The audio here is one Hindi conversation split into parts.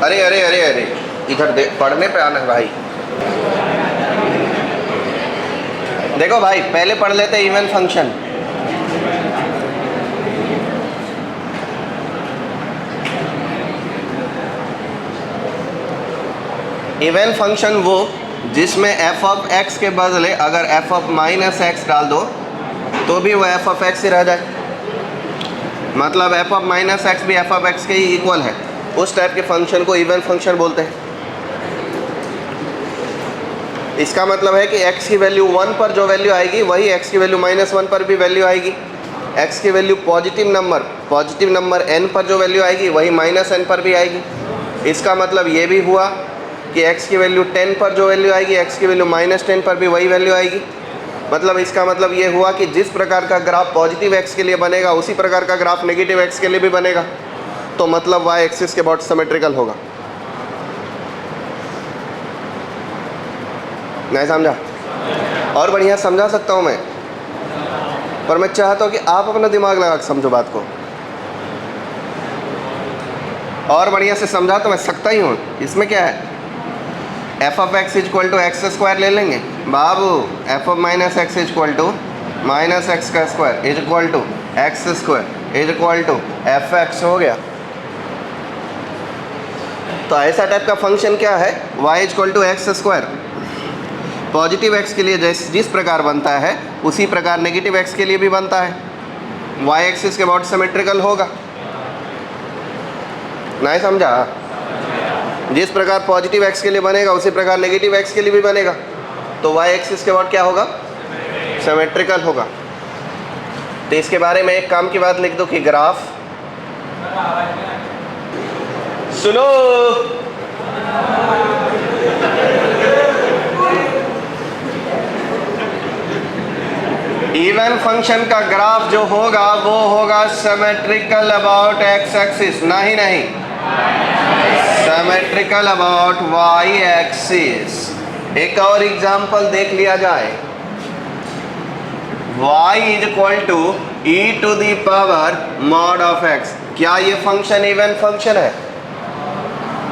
अरे अरे अरे अरे, इधर पढ़ने पे आना भाई। देखो भाई, पहले पढ़ लेते इवन फंक्शन। इवन फंक्शन वो जिसमें एफ ऑफ एक्स के बदले अगर एफ ऑफ माइनस एक्स डाल दो तो भी वो एफ ऑफ एक्स ही रह जाए। मतलब एफ ऑफ माइनस एक्स भी एफ ऑफ एक्स के ही इक्वल है। उस टाइप के फंक्शन को इवन फंक्शन बोलते हैं। इसका मतलब है कि x की वैल्यू 1 पर जो वैल्यू आएगी वही x की वैल्यू -1 पर भी वैल्यू आएगी। x की वैल्यू पॉजिटिव नंबर n पर जो वैल्यू आएगी वही -n पर भी आएगी। इसका मतलब ये भी हुआ कि x की वैल्यू 10 पर जो वैल्यू आएगी x की वैल्यू -10 पर भी वही वैल्यू आएगी। मतलब इसका मतलब ये हुआ कि जिस प्रकार का ग्राफ पॉजिटिव x के लिए बनेगा उसी प्रकार का ग्राफ नेगेटिव x के लिए भी बनेगा। तो मतलब y एक्सिस के अबाउट सिमेट्रिकल होगा। नहीं समझा? और बढ़िया समझा सकता हूँ मैं, पर मैं चाहता हूँ कि आप अपना दिमाग लगा के समझो बात को। और बढ़िया से समझा तो मैं सकता ही हूँ। इसमें क्या है, F of x equal to x square ले लेंगे बाबू। F of minus X equal to minus x का square is equal to x square is equal to F X हो गया। तो ऐसा टाइप का फंक्शन क्या है, y equal to x square. Positive x के लिए जिस प्रकार बनता है उसी प्रकार नेगेटिव x के लिए भी बनता है। y एक्सिस के अबाउट सिमेट्रिकल होगा। नहीं समझा? जिस प्रकार पॉजिटिव x के लिए बनेगा उसी प्रकार नेगेटिव x के लिए भी बनेगा। तो y एक्सिस के अबाउट क्या होगा, सिमेट्रिकल होगा। तो इसके बारे में एक काम की बात लिख दो कि ग्राफ, सुनो, इवन फंक्शन का ग्राफ जो होगा वो होगा सिमेट्रिकल अबाउट एक्स एक्सिस। नहीं नहीं, सिमेट्रिकल अबाउट वाई एक्सिस। एक और एग्जांपल देख लिया जाए। y is equal to e to the power mod of x। क्या ये फंक्शन इवन फंक्शन है?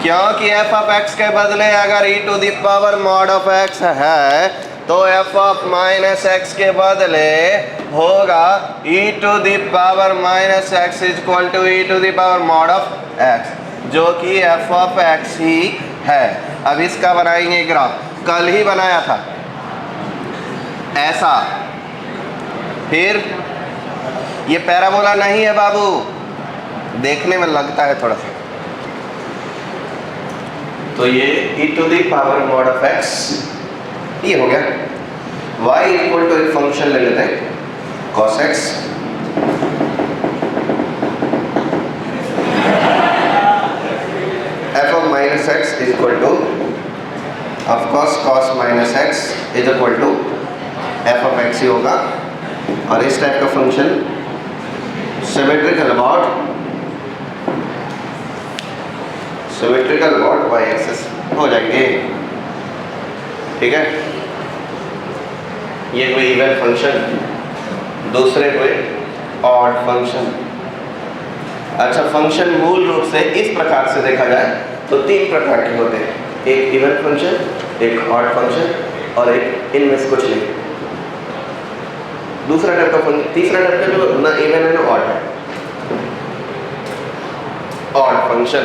क्योंकि f ऑफ x के बदले अगर e to the power mod of x है तो f ऑफ माइनस एक्स के बदले होगा e to the power minus x is equal to e to the power mod of x, जो कि f ऑफ x ही है। अब इसका बनाएंगे ग्राफ, कल ही बनाया था ऐसा। फिर ये पैराबोला नहीं है बाबू, देखने में लगता है थोड़ा सा। तो ये e to the power mod of x ये हो गया। y इक्वल टू एक फंक्शन ले लेते हैं cos x, f of minus x is equal to of course cos minus x is equal to f of x ही होगा। और इस टाइप का function symmetrical about y axis हो जाएंगे। ठीक है, ये कोई इवन फंक्शन, दूसरे कोई ऑड फंक्शन। अच्छा, फंक्शन मूल रूप से इस प्रकार से देखा जाए तो 3 प्रकार के होते हैं, एक इवन फंक्शन, एक ऑड फंक्शन और एक इनमें से कुछ नहीं। दूसरा टाइप का फंक्शन, तीसरा टाइप का जो ना इवन है ना ऑड है, ऑड फंक्शन।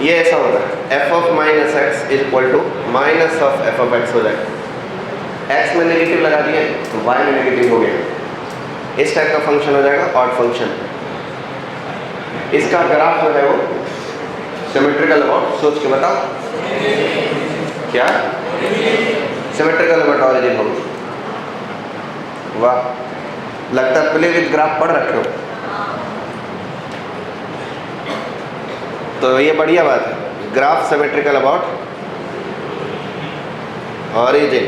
ये ऐसा होगा f of minus x is equal to minus of f of x हो जाएगा। x में नेगेटिव लगा दिए तो y में नेगेटिव हो गया। इस टाइप का फंक्शन हो जाएगा ऑड फंक्शन। इसका ग्राफ जो है वो सिमेट्रिकल अबाउट, सोच के बताओ क्या, सिमेट्रिकल अबाउट ऑरिजिन होगी। वाह, लगता है प्ले विद ग्राफ पढ़ रखे हो। तो ये बढ़िया बात है, graph symmetrical about origin,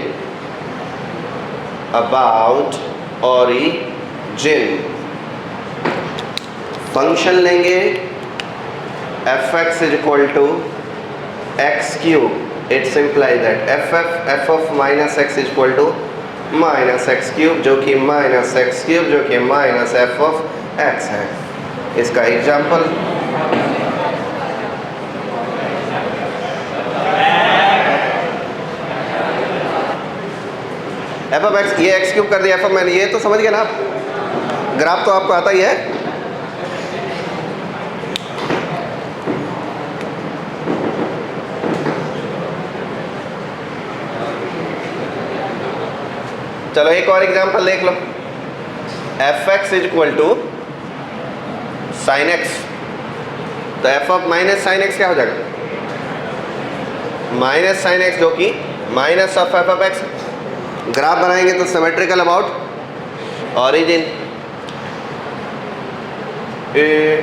about origin. Function लेंगे fx is equal to x cube. It's implies that f of minus x is equal to minus x cube, जो कि माइनस एक्स क्यूब जो कि माइनस एफ ऑफ एक्स है। इसका एग्जाम्पल एफ ऑफ एक्स, ये एक्स क्यूब कर दिया एफ ऑफ, मैंने ये तो समझ गया ना आप, ग्राफ तो आपको आता ही है। चलो एक और एग्जांपल देख लो। F x is equal to sine X, तो F of minus sine X क्या हो जाएगा? माइनस साइन एक्स जो कि minus of F of X. Graph बनाएंगे तो सिमेट्रिकल अबाउट ऑरिजिन ये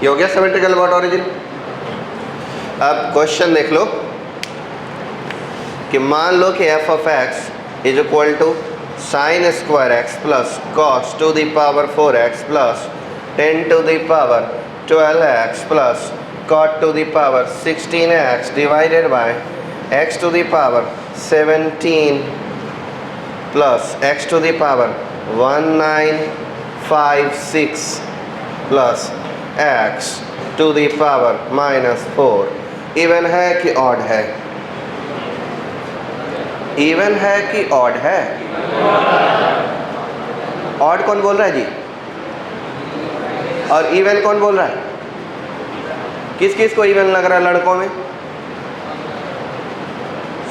हो गया सिमेट्रिकल अबाउट ऑरिजिन। अब क्वेश्चन देख लो कि मान लो कि F of x is equal to sine square X plus cos to the power 4x plus 10 to the power 12x plus cot to the power 16x divided by x to the power 17 plus x to the power 1956 plus x to the power -4 even है कि ऑड है? इवन है कि ऑड है? ऑड कौन बोल रहा है जी? और इवन कौन बोल रहा है? किस किस को इवन लग रहा है लड़कों में?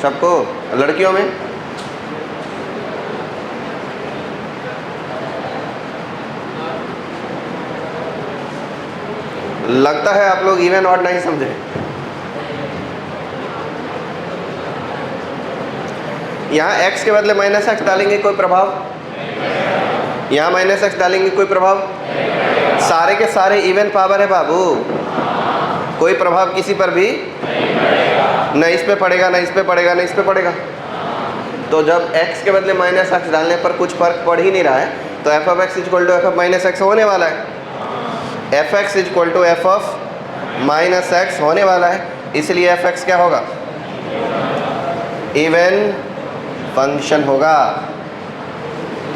सबको? लड़कियों में? लगता है आप लोग इवन ऑड नहीं समझे। यहाँ x के बदले माइनस एक्स डालेंगे कोई प्रभाव? यहाँ माइनस एक्स डालेंगे कोई प्रभाव? सारे के सारे इवन पावर है बाबू, कोई प्रभाव किसी पर भी न इस पे पड़ेगा, न इस पे पड़ेगा, न इस पे पड़ेगा। तो जब x के बदले माइनस एक्स डालने पर कुछ फर्क पड़ ही नहीं रहा है, तो F of x is equal to F of minus x होने वाला है। F x is equal to F of minus x होने वाला है, इसलिए एफ एक्स क्या होगा? इवन फंक्शन होगा।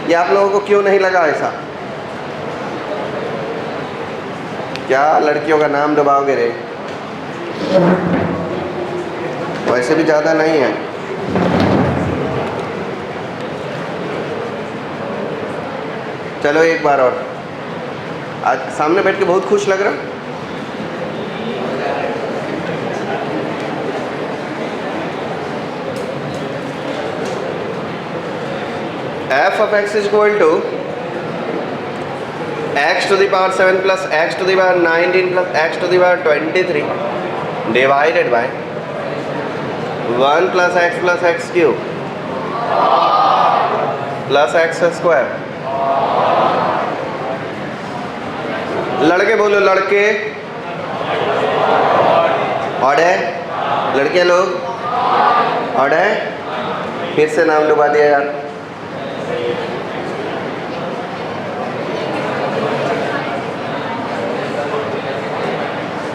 ये आप लोगों को क्यों नहीं लगा ऐसा? क्या लड़कियों का नाम दबाओगे रे? वैसे भी ज़्यादा नहीं है। चलो एक बार और, आज सामने बैठ के बहुत खुश लग रहा। F of x is equal to x to the power 7 plus x to the power 19 plus x to the power 23 divided by 1 plus x cube plus x square. लड़के बोलो, लड़के ऑड है? लड़के लोग ऑड है? फिर से नाम डुबा दिया यार।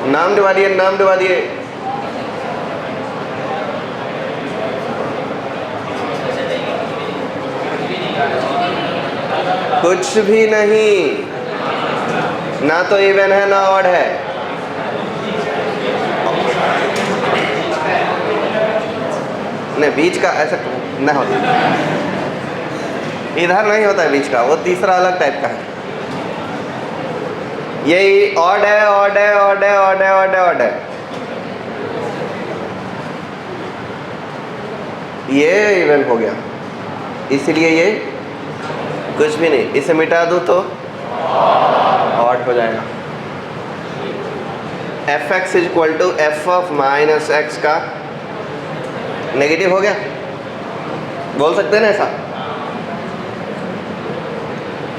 नाम डुबा दिए, नाम डुबा दिए। कुछ भी नहीं, ना तो इवन है ना ऑड है। नहीं, बीच का ऐसा ना होता, इधर नहीं होता है बीच का, वो तीसरा अलग टाइप का है। यही ऑड है, ऑड है, ऑड है, ऑड है, ऑड है, ऑड है। ये इवन हो गया, इसलिए ये कुछ भी नहीं। इसे मिटा दूं तो ऑड हो जाएगा। F x is equal to F of minus x का नेगेटिव हो गया, बोल सकते हैं ना ऐसा।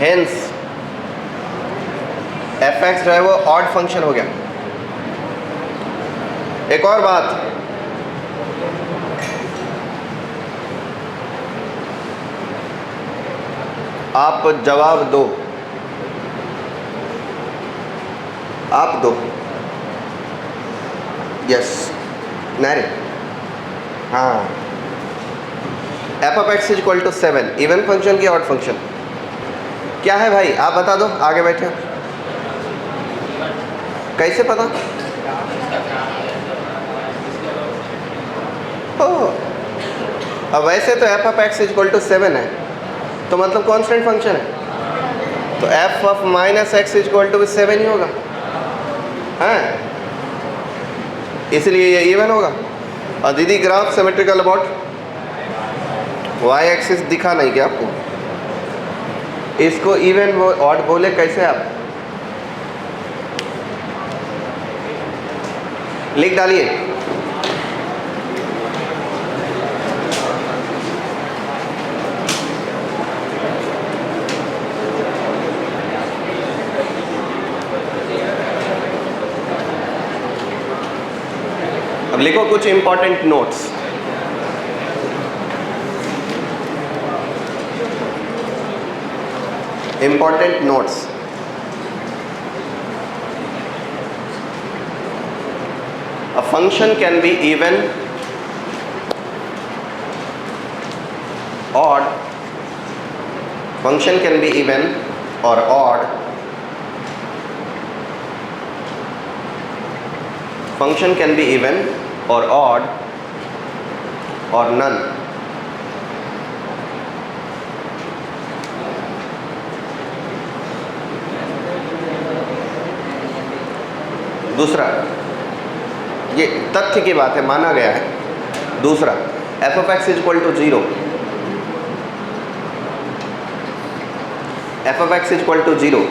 हेंस एफ एक्स जो है वो ऑड फंक्शन हो गया। एक और बात, आप जवाब दो आप दो, यस नहीं, हाँ, f of x is equal to 7 even function की ऑड फंक्शन क्या है भाई, आप बता दो, आगे बैठे हो। कैसे पता? ओह, अब वैसे तो F of x is equal to 7 है, तो मतलब कांस्टेंट फंक्शन है, तो F of minus x is equal to 7 ही होगा, हाँ, इसलिए ये इवन होगा। और दीदी graph symmetrical about y axis दिखा नहीं क्या आपको? इसको इवन ऑड बोले कैसे आप? लिख डालिए, अब लिखो कुछ important notes. Important notes. A function can be even, odd. Function can be even or odd. Function can be even or odd or none. दूसरा, ये तथ्य की बात है, माना गया है। दूसरा, f of x is equal to 0, f of x is equal to 0,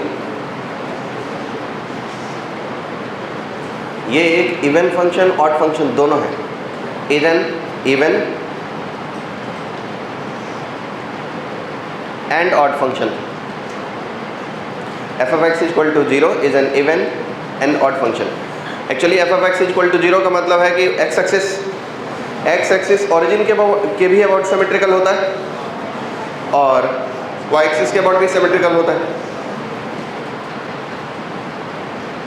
ये एक इवन फंक्शन ऑड फंक्शन दोनों है। Even and odd function. F of x is equal to 0 is an even and odd function. Actually f of x is equal to 0 का मतलब है कि एक्स एक्सिस ओरिजिन के भी अबाउट सिमेट्रिकल होता है और वाई एक्सिस के अबाउट भी सिमेट्रिकल होता है,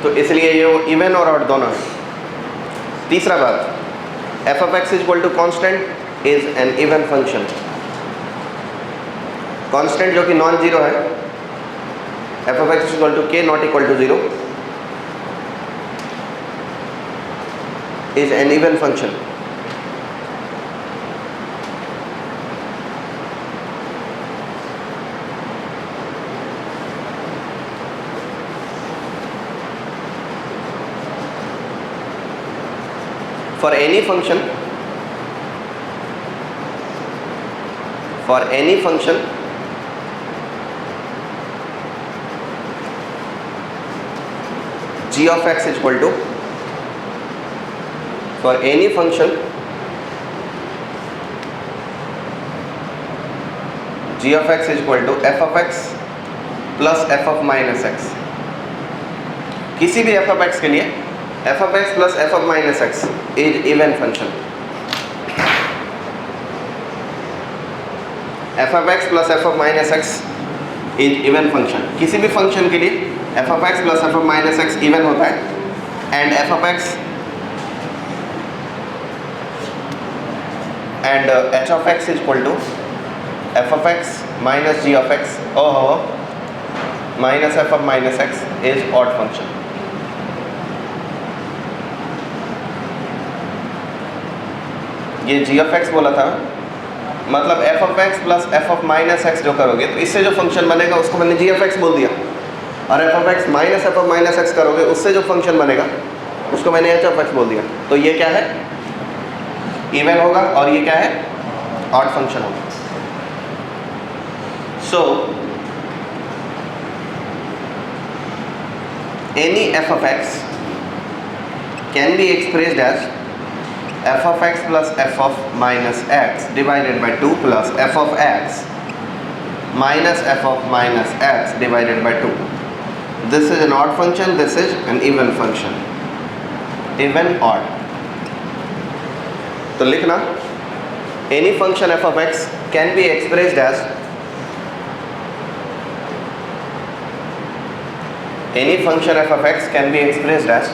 तो इसलिए ये इवन और ऑड दोनों है। तीसरा बात, F of x is equal to constant is an even function. Constant जो कि नॉन जीरो है, F of x is equal to K not equal to 0 is an even function. For any function, g of x is equal to, for any function g of x is equal to f of x plus f of minus x। किसी भी f of x के लिए f of x plus f of minus x is even function। f of x plus f of minus x is even function। किसी भी फंक्शन के लिए f of x plus f of minus x even होता है and f of x and h of x is equal to f of x minus g of x minus f of minus x is odd function। ये g of x बोला था, मतलब f of x plus f of minus x जो करोगे तो इससे जो फंक्शन बनेगा उसको मैंने g of x बोल दिया, और f of x minus f of minus x करोगे उससे जो फंक्शन बनेगा उसको मैंने h of x बोल दिया। तो ये क्या है, इवन होगा, और ये क्या है, ऑड फंक्शन होगा। So any f of x can be expressed as f of x plus f of minus x divided by 2 plus f of x minus f of minus x divided by 2. This is an odd function, this is an even function, even odd। तो लिखना, any function f of x can be expressed as any function f of x can be expressed as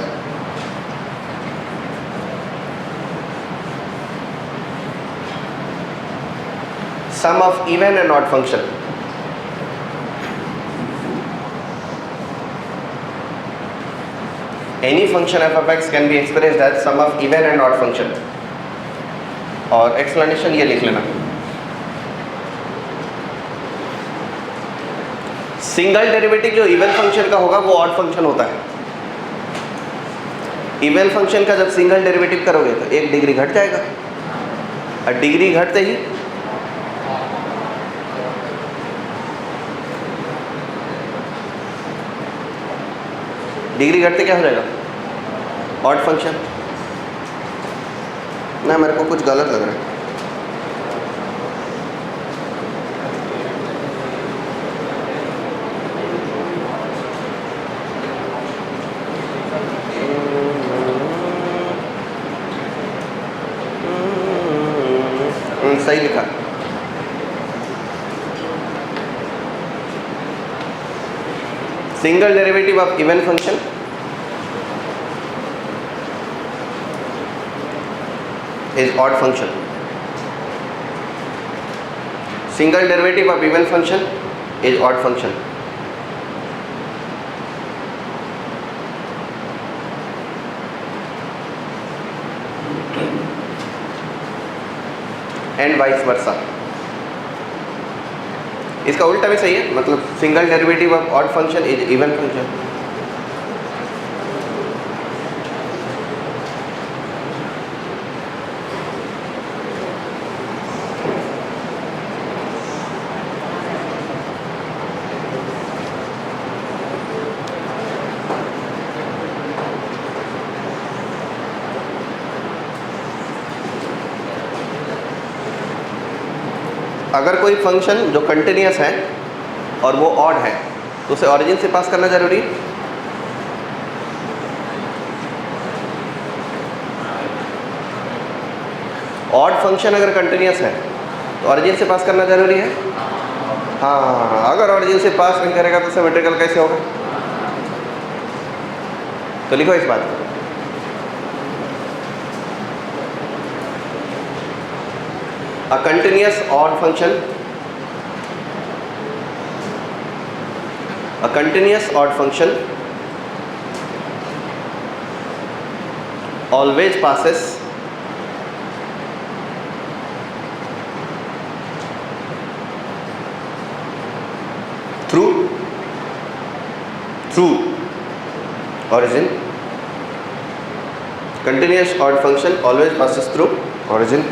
sum of even and odd function. Any function f of x can be expressed as sum of even and odd function. और एक्सप्लेनेशन ये लिख लेना, सिंगल डेरिवेटिव जो इवन फंक्शन का होगा वो ऑड फंक्शन होता है। इवन फंक्शन का जब सिंगल डेरिवेटिव करोगे तो 1 डिग्री घट जाएगा, और डिग्री घटते ही क्या हो जाएगा? Odd function. ना मेरे को कुछ गलत लग रहा है। सही लिखा। Single derivative of even function is odd function. Single derivative of even function is odd function. And vice versa. इसका उल्टा भी सही है, मतलब single derivative of odd function is even function. अगर कोई फंक्शन जो कंटिन्यूअस है और वो ऑड है तो उसे ओरिजिन से पास करना जरूरी है। ऑड फंक्शन अगर कंटिन्यूअस है तो ओरिजिन से पास करना जरूरी है। हाँ, अगर ओरिजिन से पास नहीं करेगा तो सिमेट्रिकल कैसे होगा? तो लिखो इस बात को। A continuous odd function, a continuous odd function always passes through origin. Continuous odd function always passes through origin.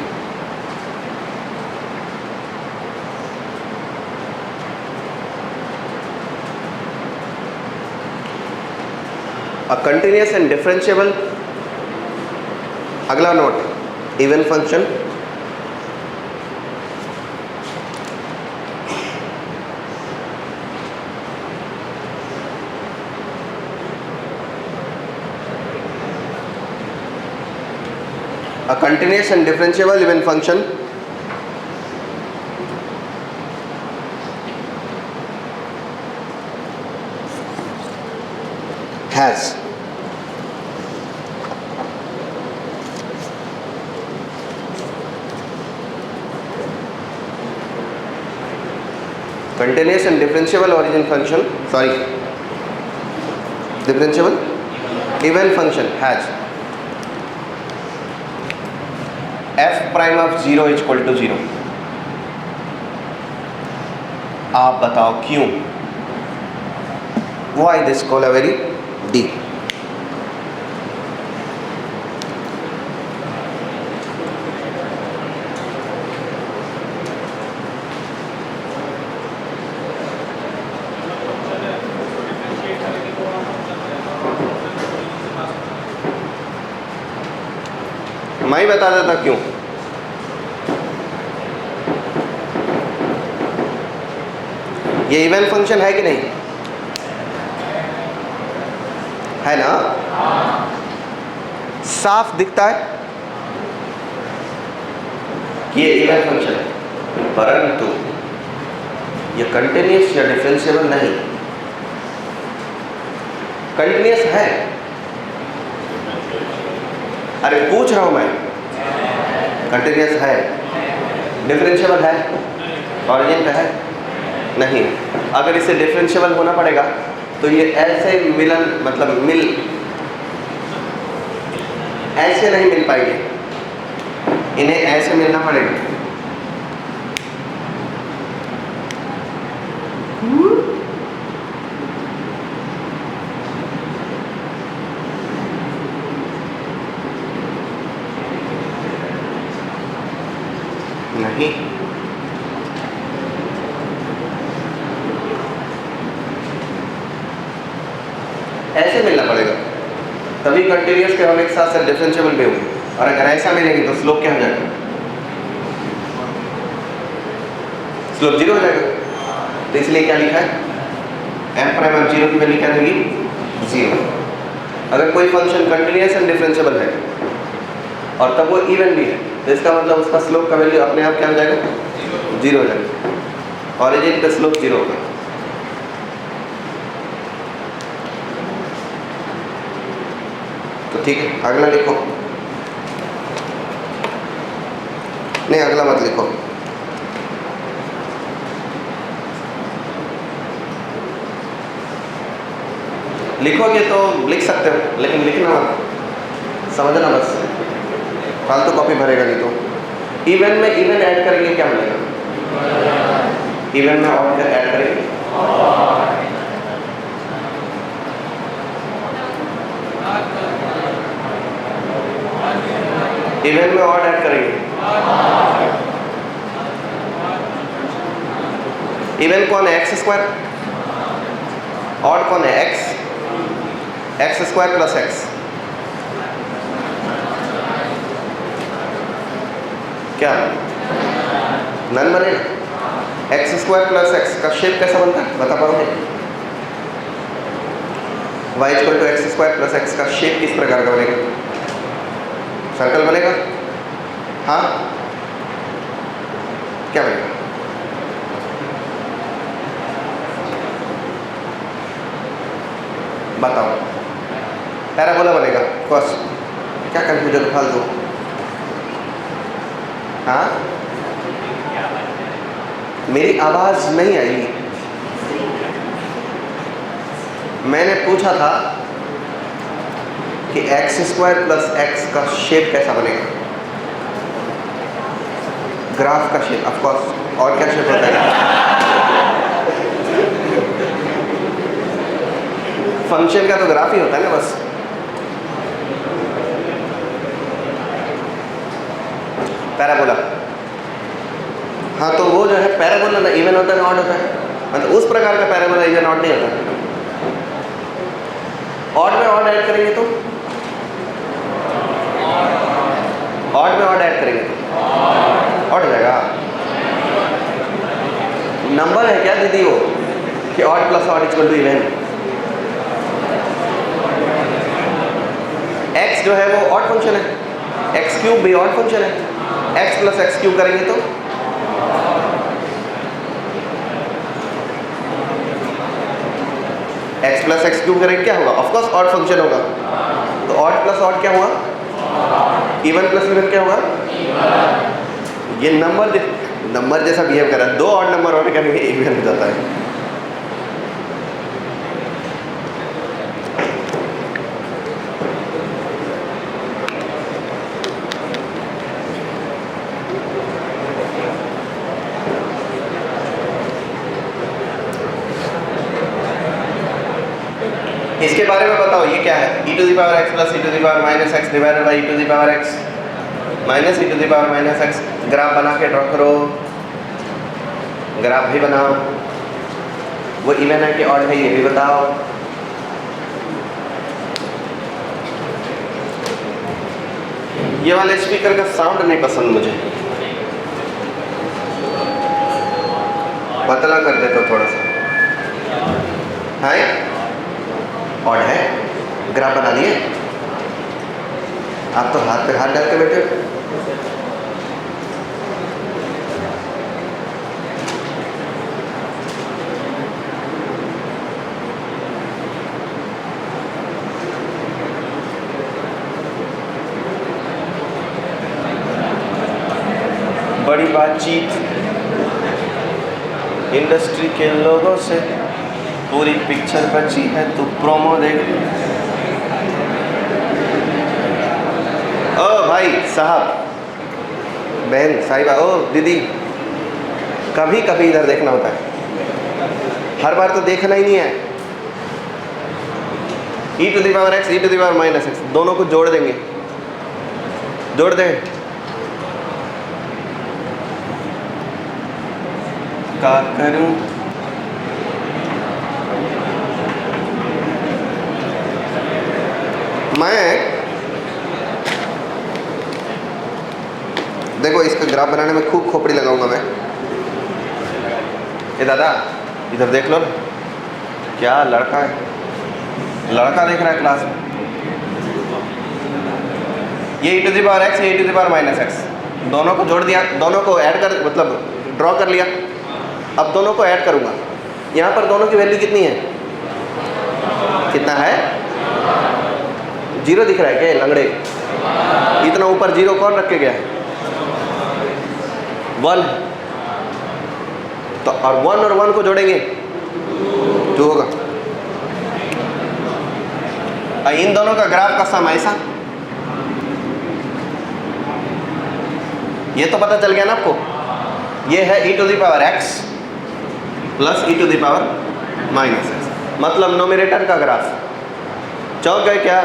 A continuous and differentiable, अगला note, even function a continuous and differentiable even function has continuous and differentiable origin function, differentiable even function has f prime of 0 is equal to 0। आप बताओ क्यों? Why this call a very deep? मैं ही बता देता क्यों। ये इवन फंक्शन है कि नहीं है ना? साफ दिखता है कि ये इवन फंक्शन है, परंतु ये कंटिन्यूअस या डिफरेंशिएबल नहीं। कंटिन्यूस है? अरे पूछ रहा हूँ मैं, कंटिन्यूस है? डिफरेंशिएबल है? ऑरिजिन पे है? नहीं। अगर इसे डिफरेंशिएबल होना पड़ेगा तो ये ऐसे मिलन मतलब ऐसे नहीं मिल पाएंगे, इन्हें ऐसे मिलना पड़ेगा। नहीं, ऐसे मिलना पड़ेगा, तभी कंटिन्यूस के होने के साथ साथ डिफरेंशिएबल भी होंगे। और अगर ऐसा मिलेंगे तो स्लोप क्या हो जाएगा? स्लोप जीरो हो जाएगा। तो इसलिए क्या लिखा है? एफ प्राइम ऑफ जीरो की वैल्यू क्या रहेगी? जीरो। अगर कोई फंक्शन कंटिन्यूस एंड डिफरेंशिएबल है और तब वो इवन भी है तो इसका मतलब उसका स्लोप का वैल्यू अपने आप क्या हो जाएगा? जीरो हो जाएगा। ऑरिजिन का स्लोप जीरो होगा। तो ठीक है, अगला लिखो। नहीं, अगला मत लिखो। लिखोगे तो लिख सकते हो, लेकिन लिखना मत, समझना बस, फालतू कॉपी भरेगा नहीं तो। इवन में इवन ऐड करेंगे क्या मिलेगा? इवन में ऑड ऐड करेंगे, इवन में ऑड ऐड करेंगे। इवन कौन है? X square. ऑड कौन है? X. X square plus x, क्या नन बनेगा? एक्स स्क्वायर प्लस एक्स का शेप कैसा बनता है बता पाओगे? Y equal to x square plus x का शेप किस प्रकार का बनेगा? सर्कल बनेगा? हाँ, क्या बनेगा? बताओ। पैराबोला बनेगा। कॉस, क्या कंफ्यूजन फालतू? हाँ, मेरी आवाज नहीं आई। मैंने पूछा था कि एक्स स्क्वायर प्लस एक्स का शेप कैसा बनेगा? ग्राफ का शेप, ऑफ कोर्स। और क्या शेप होता है? फंक्शन का तो ग्राफ ही होता है ना बस। पैराबोला, हाँ, तो वो जो है पैराबोला ना इवन होता है ना ऑड होता है? मतलब उस प्रकार का पैराबोला इवन ऑड नहीं होता। ऑड में ऑड ऐड करेंगे तो ऑड में ऑड ऐड करेंगे तो ऑड हो जाएगा। नंबर है क्या दीदी वो कि odd plus odd equal to even? X जो है वो ऑड फंक्शन है, एक्स क्यूब भी ऑड फंक्शन है। एक्स प्लस एक्स क्यूब करेंगे तो एक्स प्लस एक्स क्यूब करेंगे क्या होगा? ऑफ कोर्स ऑड फंक्शन होगा। तो ऑड प्लस ऑड क्या हुआ? इवन प्लस इवन क्या होगा? ये नंबर जैसा बिहेव कर रहा है। दो ऑड नंबर ऑड करेंगे इवन हो जाता है। इसके बारे में बताओ, ये क्या है? e to the power x plus e to the power minus x divided by e to the power x minus e to the power minus x। Graph बना के ड्रॉ करो, ग्राफ भी बनाओ। वो इवन है कि ऑड है ये भी बताओ। ये वाले स्पीकर का साउंड नहीं पसंद मुझे, पतला कर दे तो थोड़ा सा। है ऑड है, ग्राफ बना लिए। आप तो हाथ पे हाथ डाल के बैठे हो। बातचीत इंडस्ट्री के लोगों से, पूरी पिक्चर बची है तो प्रोमो देख। ओ भाई साहब, बहन साहिबा, ओ दीदी, कभी कभी इधर देखना होता है, हर बार तो देखना ही नहीं है। e to the power x, e to the power minus x, दोनों को जोड़ देंगे, जोड़ दें। क्या करूं? मैं देखो इसका ग्राफ बनाने में खूब खोपड़ी लगाऊंगा मैं। ये दादा इधर देख लो ना, क्या लड़का है, लड़का देख रहा है क्लास में। ये e to the power x, ये e to the power minus x, दोनों को जोड़ दिया, दोनों को ऐड कर, मतलब ड्रॉ कर लिया। अब दोनों को ऐड करूंगा। यहाँ पर दोनों की वैल्यू कितनी है, कितना है? 0 दिख रहा है क्या लंगड़े? इतना ऊपर 0 कौन रख के गया है? 1। तो और 1 और 1 को जोड़ेंगे जो होगा, इन दोनों का ग्राफ का सम ऐसा। ये तो पता चल गया ना आपको, ये है e to the power x plus e to the power minus x, मतलब नोमिनेटर का ग्राफ। चौक गए क्या?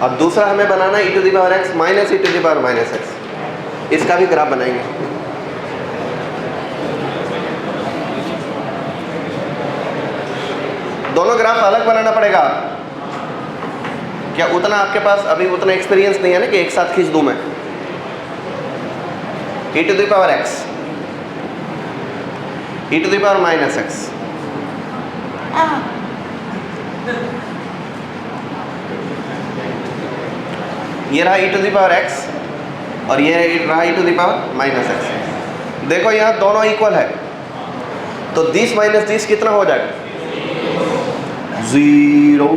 अब दूसरा हमें बनाना e to the power x minus e to the power minus x, इसका भी ग्राफ बनाएंगे। दोनों ग्राफ अलग बनाना पड़ेगा। क्या उतना आपके पास अभी उतना एक्सपीरियंस नहीं है ना कि एक साथ खींच दूं मैं? e to the power x, e to the power minus x, ये रहा e to the power x और ये रहा e to the power minus x। देखो यहाँ दोनों इक्वल है, तो 10 माइनस 10 कितना हो जाएगा? 0।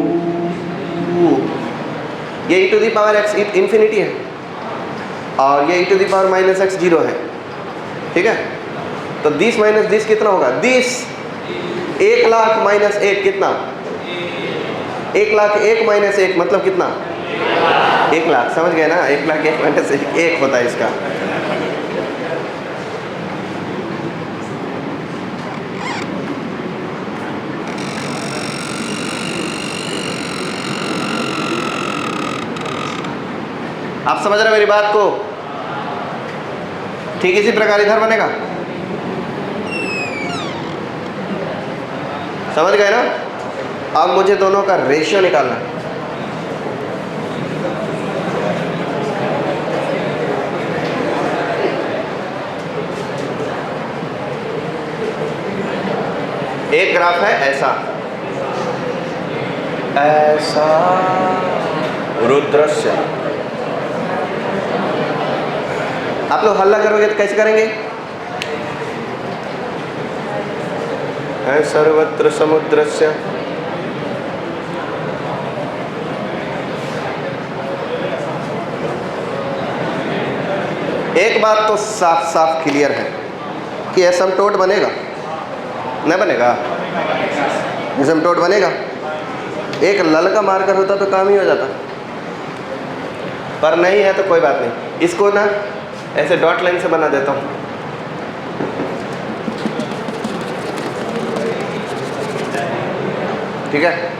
ये e to the power x infinity है और ये e to the power minus x 0 है, ठीक है? तो 10 माइनस 10 कितना होगा? 10। 1 लाख माइनस 1 कितना? 1 लाख 1 माइनस 1 मतलब कितना? 1 लाख। समझ गए ना? 1 लाख 1 माइनस 1 होता है इसका। आप समझ रहे हो मेरी बात को? ठीक इसी प्रकार इधर बनेगा। समझ गए ना? अब मुझे दोनों का रेशियो निकालना है। एक ग्राफ है ऐसा, ऐसा रुद्रस्य। आप लोग हल्ला करोगे तो कैसे करेंगे? सर्वत्र समुद्रस्य। एक बात तो साफ साफ क्लियर है कि एसिम्प्टोट बनेगा, नहीं बनेगा? एसिम्प्टोट बनेगा। एक ललका मार्कर होता तो काम ही हो जाता, पर नहीं है तो कोई बात नहीं। इसको ना ऐसे डॉट लाइन से बना देता हूँ। ठीक है?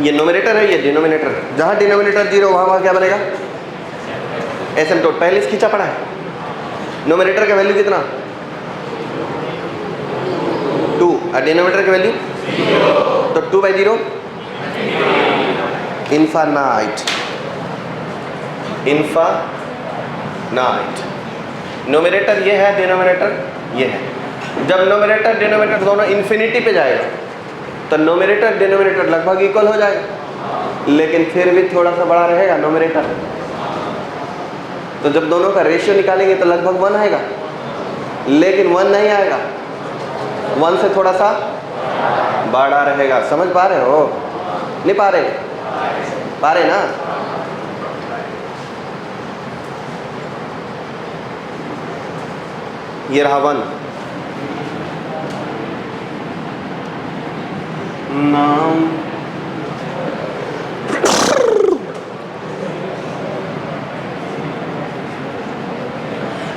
ये नोमिनेटर है, ये डिनोमिनेटर है। जहाँ डिनोमिनेटर 0 वहाँ क्या बनेगा? एसिम्प्टोट। पहले खींचा पड़ा है। नोमिनेटर का वैल्यू कितना? 2 और डिनोमिनेटर की वैल्यू तो 2/0 इनफाइनाइट। इनफाइनाइट। नोमिनेटर ये है, डिनोमिनेटर ये है। जब नोमिनेटर डिनोमिनेटर दोनों इन्फिनिटी पे जाएगा तो नोमिनेटर डिनोमिनेटर लगभग इक्वल हो जाएगा, लेकिन फिर भी थोड़ा सा बड़ा रहेगा नोमिनेटर। तो जब दोनों का रेशियो निकालेंगे तो लगभग 1 आएगा, लेकिन 1 नहीं आएगा, 1 से थोड़ा सा बड़ा रहेगा। समझ पा रहे हो? नहीं पा रहे? पा रहे ना? ये रहा 1 नाम।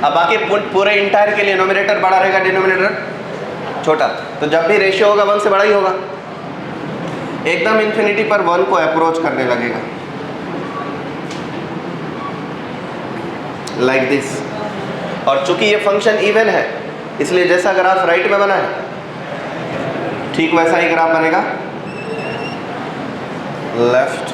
अब बाकी पूरे इंटायर के लिए नोमिनेटर बड़ा रहेगा, डिनोमिनेटर छोटा। तो जब भी रेशियो होगा 1 से बड़ा ही होगा। एकदम इन्फिनिटी पर 1 को अप्रोच करने लगेगा, लाइक दिस। और चूंकि ये फंक्शन इवन है, इसलिए जैसा ग्राफ राइट में बना है ठीक वैसा ही ग्राफ बनेगा लेफ्ट।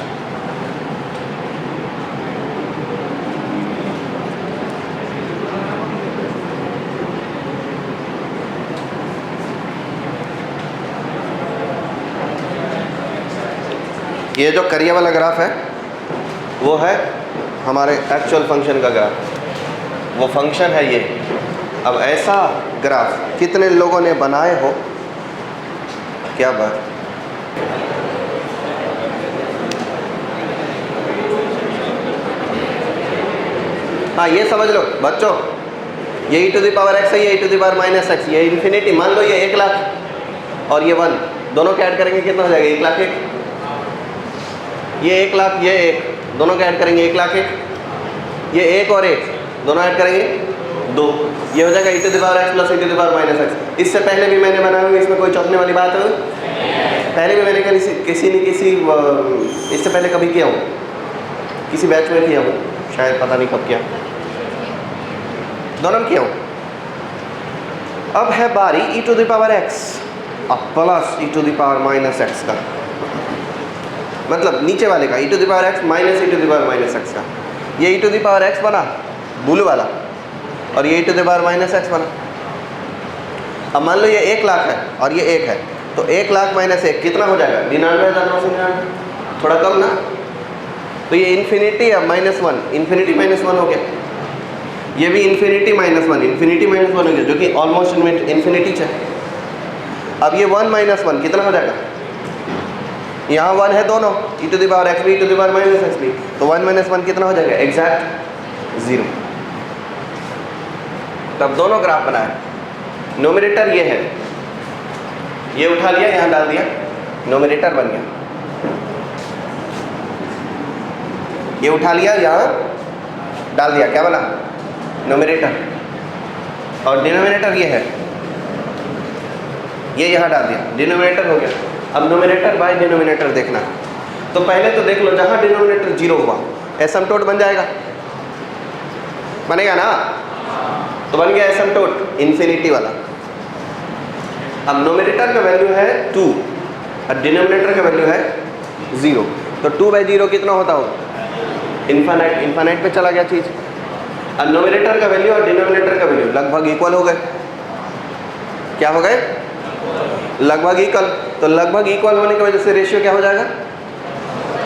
ये जो करिया वाला ग्राफ है वो है हमारे एक्चुअल फंक्शन का ग्राफ, वो फंक्शन है ये। अब ऐसा ग्राफ कितने लोगों ने बनाए हो, क्या बात। हाँ ये समझ लो बच्चों, ये e to the power x है, ये e to the power minus x, ये इन्फिनिटी। मान लो ये 1 लाख और ये 1, दोनों के ऐड करेंगे कितना हो जाएगा? 1 लाख 1। ये 1 लाख, ये 1, दोनों का ऐड करेंगे 1 लाख 1। ये 1 और 1 दोनों ऐड करेंगे 2, ये हो जाएगा e to the power x plus e to the power minus x। इससे पहले भी मैंने बनाया हुआ, इसमें कोई चौंकने वाली बात है? पहले भी मैंने किसी न किसी इससे पहले कभी किया हूँ, किसी बैच में किया हूँ शायद, पता नहीं कब किया, दोनों में किया हूँ। अब है बारी e to the power x plus e to the power minus x का, मतलब नीचे वाले का e to the power x minus e to the power minus x का। ये e to the power x बना ब्लू वाला, और ये e to the power minus x बना। अब मान लो ये 1 लाख है और ये 1 है, तो 1 लाख माइनस 1 कितना हो जाएगा? 99,999, थोड़ा कम ना। तो ये इन्फिनिटी है -1, इन्फिनिटी -1 हो गया। ये भी इन्फिनिटी -1, इन्फिनिटी -1 हो गया, जो कि ऑलमोस्ट इन्फिनिटी है। अब ये 1 -1 कितना हो जाएगा? यहाँ 1 है दोनों, e to the power x भी e to the power minus x भी, तो 1 -1 कितना हो जाएगा? एग्जैक्ट 0। तब दोनों ग्राफ बनाए। नोमिनेटर ये है, ये उठा लिया यहाँ डाल दिया, नोमिनेटर बन गया। ये उठा लिया यहाँ डाल दिया, क्या बना? नोमिनेटर। और डिनोमिनेटर ये है, ये यहाँ डाल दिया, डिनोमिनेटर हो गया। अब नोमिनेटर बाय डिनोमिनेटर देखना। तो पहले तो देख लो, जहाँ डिनोमिनेटर 0 हुआ एसिम्पटोट बन जाएगा, बनेगा ना? तो बन गया एसिम्पटोट इन्फिनिटी वाला। अब नोमिनेटर का वैल्यू है 2 और डिनोमिनेटर का वैल्यू है 0, तो 2/0 कितना होता होगा? इन्फानाइट, इन्फानाइट पे चला गया चीज़। अब नोमिनेटर का वैल्यू और डिनोमिनेटर का वैल्यू लगभग इक्वल हो गए। क्या हो गए? लगभग इक्वल। तो लगभग इक्वल होने की वजह से रेशियो क्या हो जाएगा?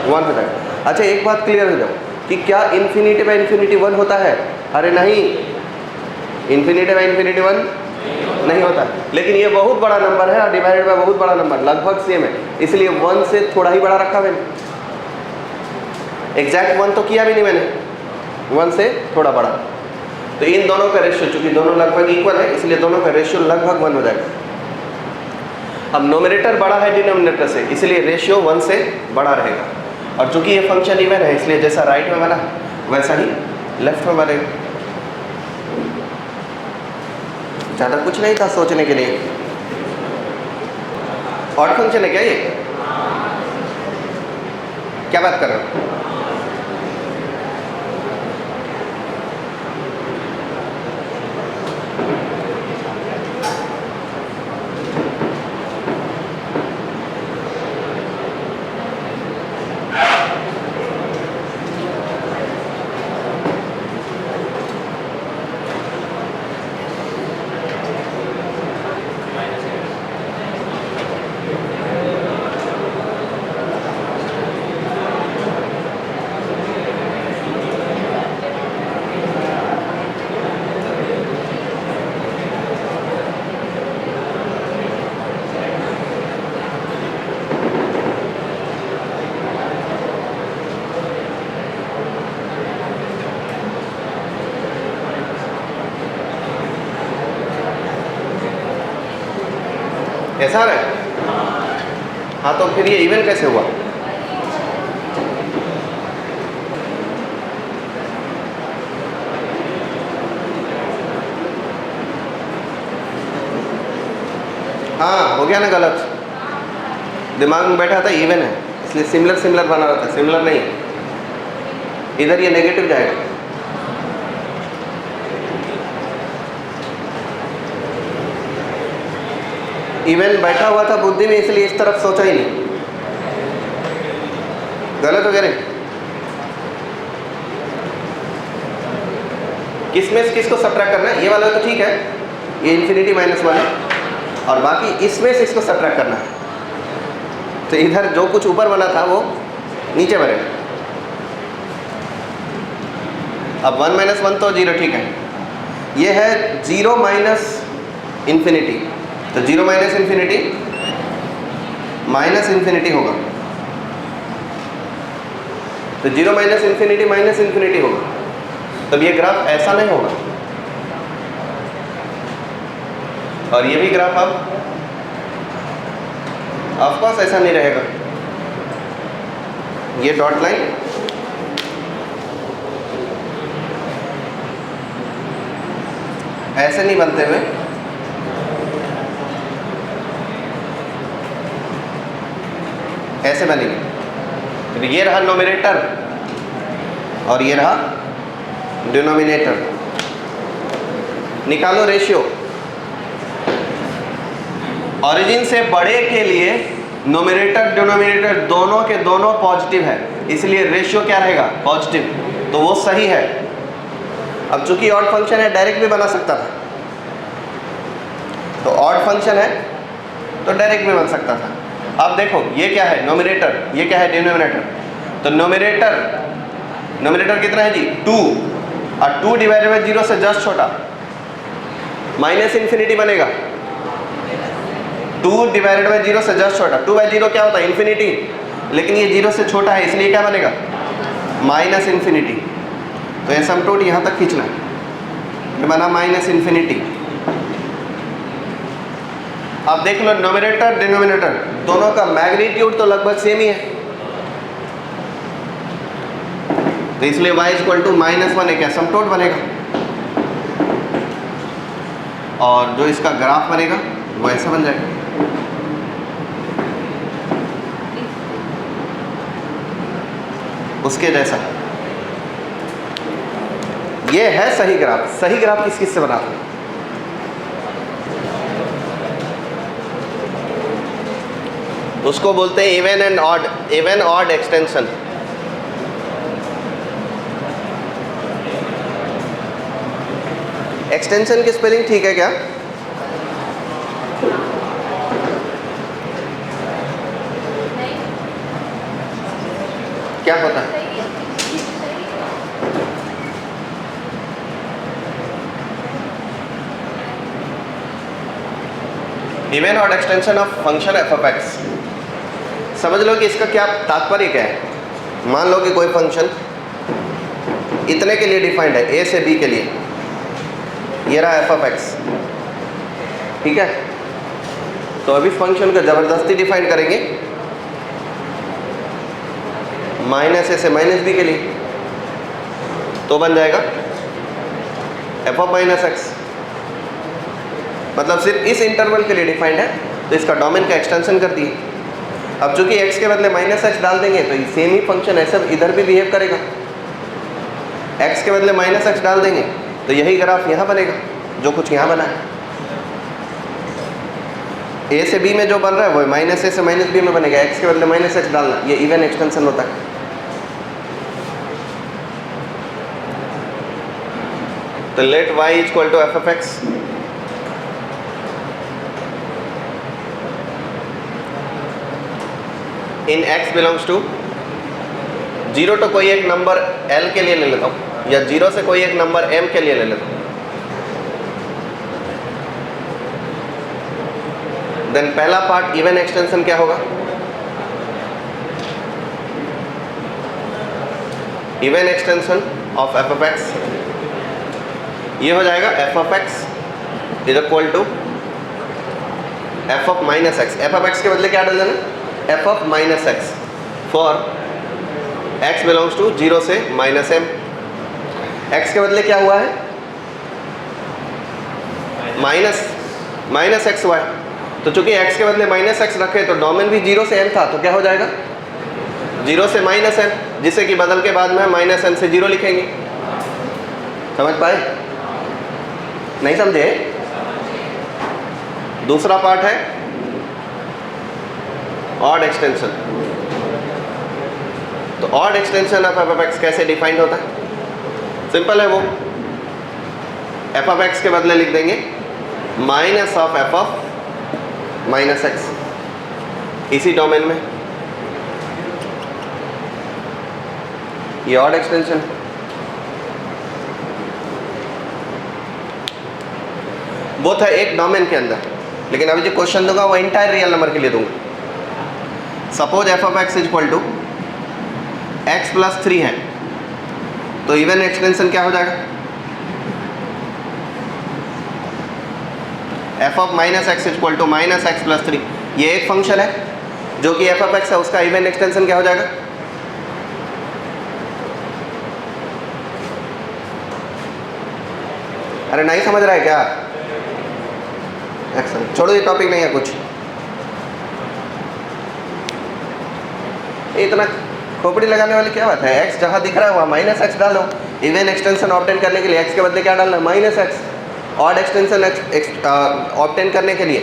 1 हो जाएगा। अच्छा एक बात क्लियर हो जाओ कि क्या इन्फिनिटी बाय इन्फिनिटी 1 होता है? अरे नहीं, इन्फिनिटी बाय इन्फिनिटी 1 नहीं होता। लेकिन ये बहुत बड़ा नंबर है और डिवाइडेड बाय बहुत बड़ा नंबर, लगभग सेम है, इसलिए 1 से थोड़ा ही बड़ा रखा मैंने। एग्जैक्ट 1 तो किया भी नहीं मैंने, 1 से थोड़ा बड़ा। तो इन दोनों का रेशियो, चूंकि दोनों लगभग इक्वल है, इसलिए दोनों का रेशियो लगभग 1 हो जाएगा। अब नोमिनेटर बड़ा है डिनोमिनेटर से, इसलिए रेशियो 1 से बड़ा रहेगा। और चूंकि ये फंक्शन इवन है, इसलिए जैसा राइट में बना वैसा ही लेफ्ट में बनेगा। ज़्यादा कुछ नहीं था सोचने के लिए। ऑड फंक्शन है क्या ये? क्या बात कर रहे हो? ऐसा आ रहा है? हाँ, तो फिर ये इवन कैसे हुआ? हाँ, हो गया ना गलत, दिमाग में बैठा था इवन है इसलिए सिमिलर सिमिलर बना रहा था, सिमिलर नहीं है, इधर ये नेगेटिव जाएगा। इवन बैठा हुआ था बुद्धि में इसलिए इस तरफ सोचा ही नहीं, गलत हो गया नहीं? किस में से किसको सब्ट्रैक्ट करना है? ये वाला तो ठीक है, ये इन्फिनिटी -1 है, और बाकी इसमें से इसको सब्ट्रैक्ट करना है। तो इधर जो कुछ ऊपर बना था वो नीचे बनेगा। अब 1 - 1 तो 0, ठीक है। ये है 0 माइनस इन्फिनिटी, तो 0 माइनस इन्फिनिटी माइनस इन्फिनिटी होगा, तो 0 माइनस इन्फिनिटी माइनस इन्फिनिटी होगा। तब ये ग्राफ ऐसा नहीं होगा, और ये भी ग्राफ अब ऑफकोर्स ऐसा नहीं रहेगा। ये डॉट लाइन ऐसे नहीं बनते हुए ऐसे बनेंगे। तो ये रहा नोमिनेटर और ये रहा डिनोमिनेटर। निकालो रेशियो। ओरिजिन से बड़े के लिए नोमिनेटर डिनोमिनेटर दोनों के दोनों पॉजिटिव है, इसलिए रेशियो क्या रहेगा? पॉजिटिव, तो वो सही है। अब चूंकि ऑड फंक्शन है डायरेक्ट भी बना सकता था, तो ऑड फंक्शन है तो डायरेक्ट भी बन सकता था। अब देखो ये क्या है? नोमिनेटर, ये क्या है? डिनोमिनेटर। तो नोमिनेटर कितना है जी? 2, और 2 डिवाइडेड बाई 0 से जस्ट छोटा, माइनस इन्फिनिटी बनेगा। 2 डिवाइडेड बाई 0 से जस्ट छोटा, 2 बाई 0 क्या होता है? इन्फिनिटी, लेकिन ये 0 से छोटा है इसलिए क्या बनेगा? Minus infinity. तो ये समटोट यहाँ तक खींचना है, ये बना माइनस इन्फिनिटी। अब देख लो नोमिनेटर डिनोमिनेटर दोनों का मैग्नीट्यूड तो लगभग सेम ही है, तो इसलिए y = -1 एक एसिम्पटोट बनेगा, और जो इसका ग्राफ बनेगा वो ऐसा बन जाएगा। उसके जैसा ये है सही ग्राफ। सही ग्राफ किस किस से बनाते हैं? उसको बोलते हैं even and odd, even odd extension. Extension की स्पेलिंग ठीक है क्या? क्या पता है? Even odd extension of function f(x). समझ लो कि इसका क्या तात्पर्य क्या है। मान लो कि कोई फंक्शन इतने के लिए डिफाइंड है, a से b के लिए, ये रहा f(x), ठीक है। तो अभी फंक्शन को ज़बरदस्ती डिफाइन करेंगे -a से -b के लिए, तो बन जाएगा f(-x). मतलब सिर्फ इस इंटरवल के लिए डिफाइंड है, तो इसका डोमेन का एक्सटेंशन कर दिए। अब चूंकि x के बदले -x डाल देंगे तो ये सेम ही फंक्शन ऐसा इधर भी बिहेव करेगा। x के बदले -x डाल देंगे तो यही ग्राफ यहाँ बनेगा जो कुछ यहाँ बना है। a से b में जो बन रहा है वो -a से -b में बनेगा, x के बदले -x डालना, ये इवन एक्सटेंशन होता है। तो let y = f(x). In x belongs to 0 तो कोई एक नंबर l के लिए ले लेता हूँ, या 0 से कोई एक नंबर m के लिए ले लेता हूँ। देन पहला पार्ट इवन एक्सटेंशन क्या होगा? इवन एक्सटेंशन ऑफ f(x), ये हो जाएगा f(x) = f of minus x, f of x के बदले क्या डाल देना, f of minus x for x belongs to 0 से माइनस एम। एक्स के बदले क्या हुआ है, माइनस एक्स हुआ है, तो चूंकि एक्स के बदले माइनस एक्स रखे तो डोमेन भी 0 से एम था, तो क्या हो जाएगा 0 से माइनस एम, जिसे कि बदल के बाद में माइनस एम से 0 लिखेंगे। समझ पाए, नहीं समझे? दूसरा पार्ट है ऑड एक्सटेंशन। तो odd extension of F of x कैसे डिफाइंड होता है, सिंपल है वो, एफ ऑफ एक्स के बदले लिख देंगे minus of F of minus x, इसी डोमेन में, ये ऑड एक्सटेंशन। वो था एक डोमेन के अंदर, लेकिन अभी जो क्वेश्चन दूंगा वो इंटायर रियल नंबर के लिए दूंगा। Suppose f of x is equal to x plus 3 है, तो इवन एक्सटेंशन क्या हो जाएगा, f of minus x is equal to minus x plus 3। ये एक फंक्शन है जो कि एफ ऑफ एक्स है, उसका इवन एक्सटेंशन क्या हो जाएगा, अरे नहीं समझ रहा है क्या, एक्शन छोड़ो, ये टॉपिक नहीं है कुछ, इतना खोपड़ी लगाने वाली क्या बात है। एक्स जहाँ दिख रहा है वहाँ माइनस एक्स डालो, इवन एक्सटेंशन ऑब्टेन करने के लिए एक्स के बदले क्या डालना है, minus x. Odd extension obtain करने के लिए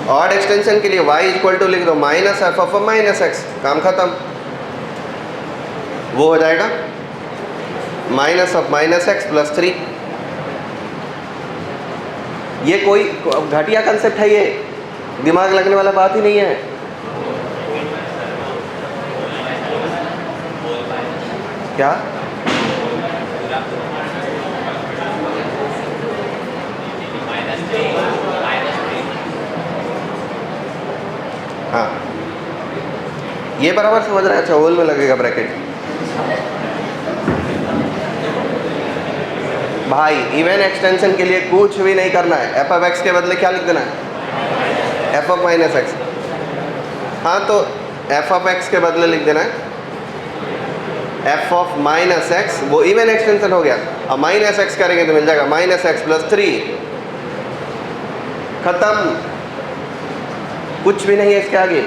ऑड एक्सटेंशन के लिए y इक्वल टू लिख दो minus F of minus x, काम खत्म। वो हो जाएगा minus of minus x plus 3। ये कोई घटिया कंसेप्ट है, ये दिमाग लगने वाला बात ही नहीं है। क्या हाँ, ये बराबर समझ रहे हैं। अच्छा, होल में लगेगा ब्रैकेट। भाई इवन एक्सटेंशन के लिए कुछ भी नहीं करना है, एफ ऑफ एक्स के बदले क्या लिख देना है, एफ ऑफ माइनस एक्स। हाँ, तो एफ ऑफ एक्स के बदले लिख देना है एफ ऑफ माइनस एक्स, वो इवन एक्सटेंशन हो गया। अब माइनस एक्स करेंगे तो मिल जाएगा माइनस एक्स प्लस 3, खत्म, कुछ भी नहीं है इसके आगे।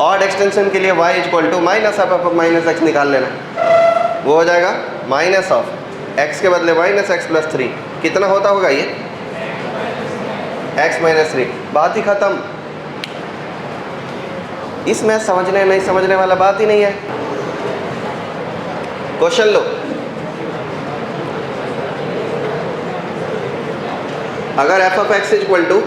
ऑड एक्सटेंशन के लिए y equal to minus of minus x निकाल लेना, वो हो जाएगा माइनस ऑफ x के बदले माइनस एक्स प्लस 3। कितना होता होगा ये, x माइनस 3, बात ही खत्म। इसमें समझने नहीं समझने वाला बात ही नहीं है। क्वेश्चन लो, अगर f of x is equal to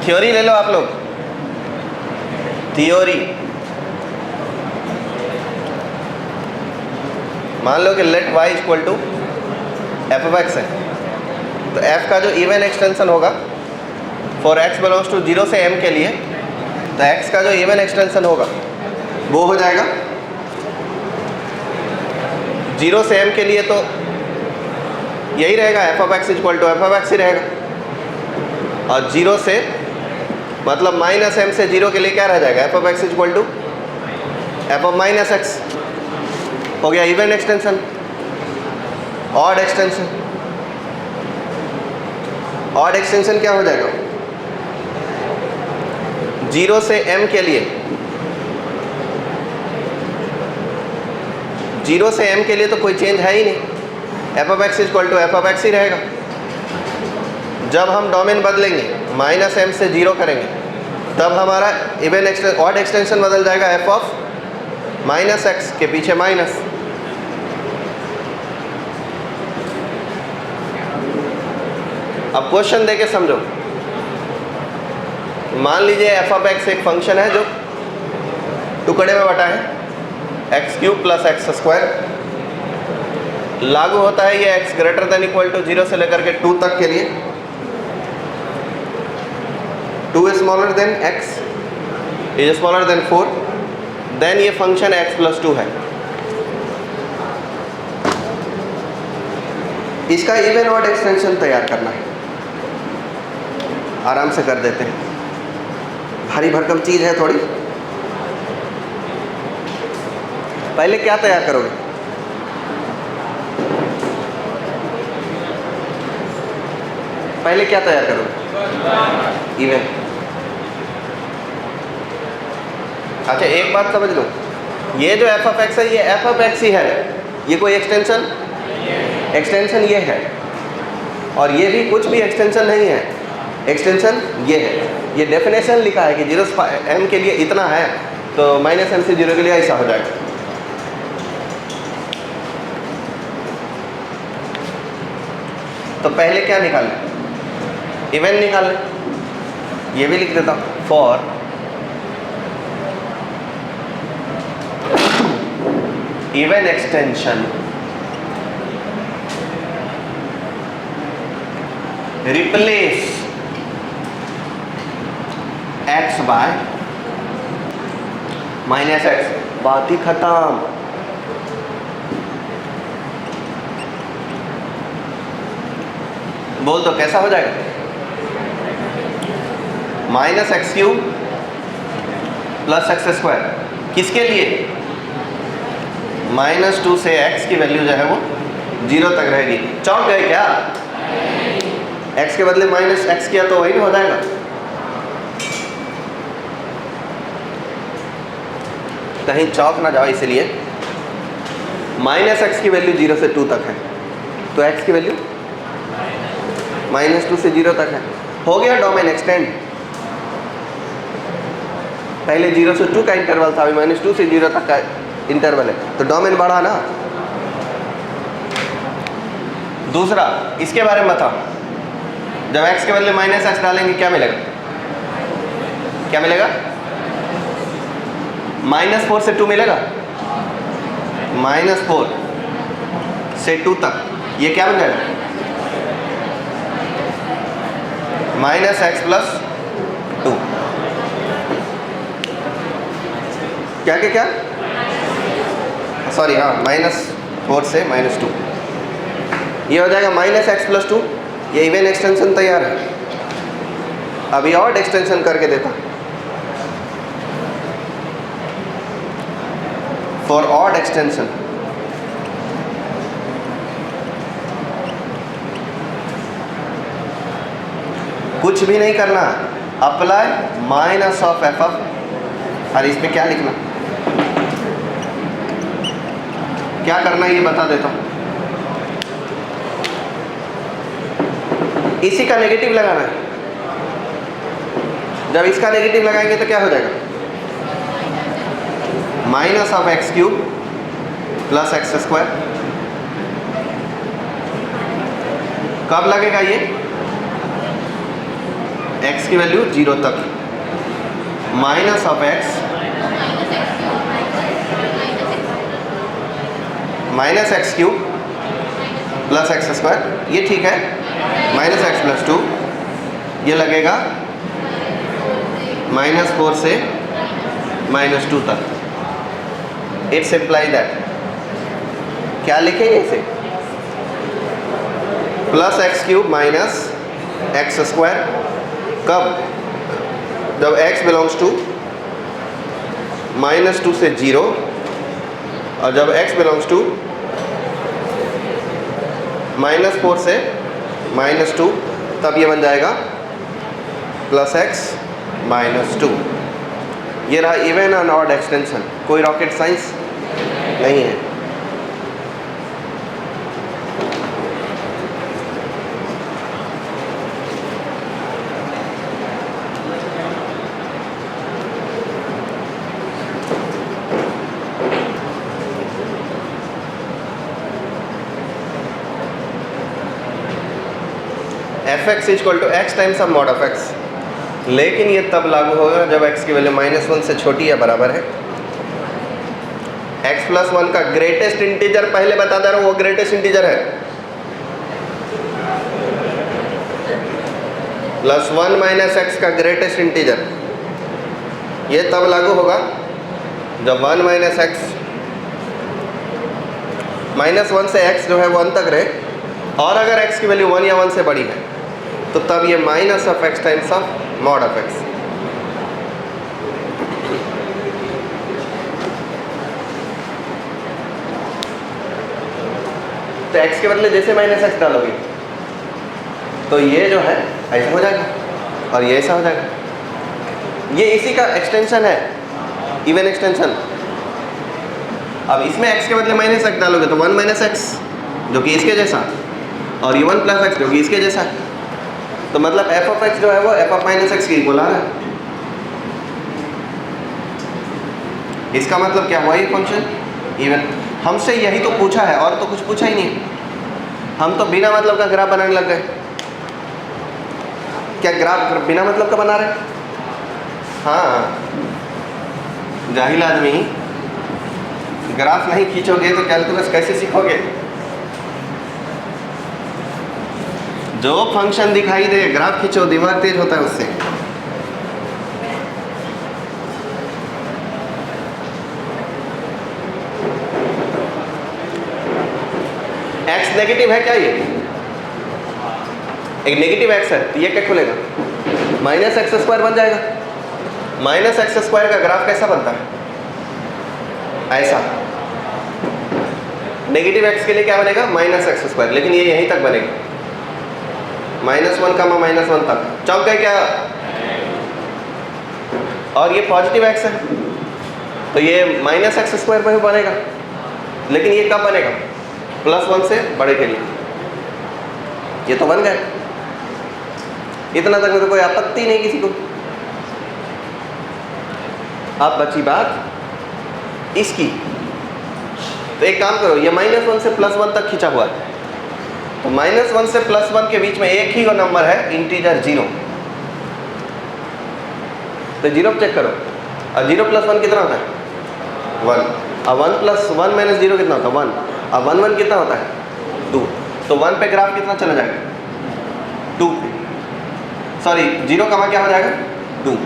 theory ले लो आप लोग, थ्योरी मान लो कि let y equal to F of x है, तो f का जो इवन एक्सटेंशन होगा फॉर x बिलोंग्स टू 0 से m के लिए, तो x का जो इवन एक्सटेंशन होगा वो हो जाएगा 0 से m के लिए, तो यही रहेगा F of x equal to F of X ही रहेगा। और 0 से मतलब माइनस एम से 0 के लिए क्या रह जाएगा, f of x equal to F of minus x. हो गया even extension. Odd extension, odd extension क्या हो जाएगा, 0 से m के लिए, 0 से m के लिए तो कोई चेंज है ही नहीं, F of x equal to F of X ही रहेगा। जब हम डोमेन बदलेंगे माइनस एम से 0 करेंगे, तब हमारा इवन ऑड एक्सटेंशन बदल जाएगा एफ ऑफ माइनस एक्स के पीछे माइनस। अब क्वेश्चन देके समझो। मान लीजिए एफ ऑफ एक्स एक फंक्शन है जो टुकड़े में बटा है, x cube plus x square. लागू होता है ये x greater than equal to 0 से लेकर के 2 तक के लिए। 2 is smaller than x is smaller than 4, then ये फंक्शन x प्लस 2 है। इसका इवन ऑड एक्सटेंशन तैयार करना है, आराम से कर देते हैं, भारी भरकम चीज़ है थोड़ी। पहले क्या तैयार करोगे? पहले क्या तैयार करोगे? इवन। अच्छा एक बात समझ लो, ये जो एफ ऑफ एक्स है ये एफ ऑफ एक्स ही है, ये कोई एक्सटेंशन ये है, और ये भी कुछ भी एक्सटेंशन नहीं है, एक्सटेंशन ये है। ये डेफिनेशन लिखा है कि 0 से m के लिए इतना है, तो माइनस m से 0 के लिए ऐसा हो जाएगा। तो पहले क्या निकालें? इवन निकालें। ये भी लिख देता हूँ, for even extension replace x bye minus x, बात ही खत्म। बोल तो कैसा हो जाएगा? Minus x cube plus x square, किसके लिए? -2 से x की वैल्यू जो है वो 0 तक रहेगी। चौंक गए क्या? x के बदले माइनस एक्स किया तो वही हो जाएगा। कहीं चौक ना जाओ, इसलिए माइनस एक्स की वैल्यू 0 से 2 तक है, तो x की वैल्यू -2 से 0 तक है। हो गया डोमेन एक्सटेंड। पहले 0 से 2 का इंटरवल था, अभी -2 से 0 तक का इंटरवल है, तो डोमेन बढ़ा ना। दूसरा, इसके बारे में बताओ, जब x के बदले माइनस एक्स डालेंगे क्या मिलेगा? क्या मिलेगा? -4 से 2 मिलेगा, -4 से 2 तक, ये क्या बन जाएगा? -x plus 2। क्या सॉरी, हाँ, -4 से -2, ये हो जाएगा -x प्लस 2। ये इवन एक्सटेंशन तैयार है। अभी ऑड एक्सटेंशन करके देता, फॉर ऑड एक्सटेंशन कुछ भी नहीं करना, apply minus of F of, और इसमें क्या लिखना, क्या करना ये बता देता हूँ। इसी का नेगेटिव लगाना है। जब इसका नेगेटिव लगाएंगे तो क्या हो जाएगा? Minus of x cube plus x square. कब लगेगा ये? x की वैल्यू 0 तक, minus of x minus x cube plus x square, ये ठीक है, -x प्लस 2, ये लगेगा -4 से -2 तक। इट्स इम्प्लाई दैट, क्या लिखेंगे इसे? Plus x cube minus x square, कब? जब x बिलोंग्स टू -2 से 0, और जब x बिलोंग्स टू -4 से -2, तब ये बन जाएगा प्लस एक्स -2। ये रहा इवन एंड ऑड एक्सटेंशन, कोई रॉकेट साइंस नहीं है। f(x) = x टाइम्स सब मॉड ऑफ x, लेकिन ये तब लागू होगा जब x की वैल्यू -1 से छोटी या बराबर है। x प्लस 1 का ग्रेटेस्ट इंटीजर पहले बता दे रहा हूँ, वो ग्रेटेस्ट इंटीजर है। प्लस 1 माइनस एक्स का ग्रेटेस्ट इंटीजर, ये तब लागू होगा जब 1 माइनस एक्स -1 से x जो है वो 1 तक रहे, और अगर x की वैल्यू 1 या 1 से बड़ी है तो तब ये minus of x times of mod of x। तो x के बदले जैसे माइनस एक्स डालोगे तो ये जो है ऐसा हो जाएगा और ये ऐसा हो जाएगा। ये इसी का एक्सटेंशन है, इवन एक्सटेंशन। अब इसमें x के बदले माइनस एक्स डालोगे तो 1 माइनस एक्स जो कि इसके जैसा, और ये 1 प्लस एक्स जो कि इसके जैसा है। तो मतलब f ऑफ x जो है वो f ऑफ माइनस एक्स के इक्वल आ रहा है। इसका मतलब क्या हुआ, ये फंक्शन इवन। हमसे यही तो पूछा है और तो कुछ पूछा ही नहीं। हम तो बिना मतलब का ग्राफ बनाने लग गए। क्या ग्राफ बिना मतलब का बना रहे? हाँ, जाहिल आदमी ग्राफ नहीं खींचोगे तो कैलकुलस कैसे सीखोगे? जो फंक्शन दिखाई दे ग्राफ खींचो, दिमाग तेज होता है उससे। x नेगेटिव है क्या? ये एक नेगेटिव x है तो ये क्या खुलेगा? माइनस एक्स स्क्वायर बन जाएगा। माइनस एक्स स्क्वायर का ग्राफ कैसा बनता है? ऐसा। नेगेटिव x के लिए क्या बनेगा? माइनस एक्स स्क्वायर, लेकिन ये यहीं तक बनेगा, -1 का -1 तक। चौक गए क्या? और ये पॉजिटिव x है तो ये माइनस एक्स स्क्वायर पर ही बनेगा, लेकिन ये कब बनेगा? +1 से बड़े के लिए। ये तो बन गए, इतना तक में तो कोई आपत्ति नहीं किसी को। अब बची बात इसकी। तो एक काम करो, ये -1 से +1 तक खींचा हुआ है, तो -1 से +1 के बीच में एक ही नंबर है, इंटीजर 0। तो 0 चेक करो, और 0 + 1 कितना होता है? 1। अब 1 + 1 - 0 कितना होता है? 1। अब 1 1 कितना होता है? 2। तो 1 पे ग्राफ कितना चला जाएगा? 2। सॉरी, 0 का क्या हो जाएगा? 2।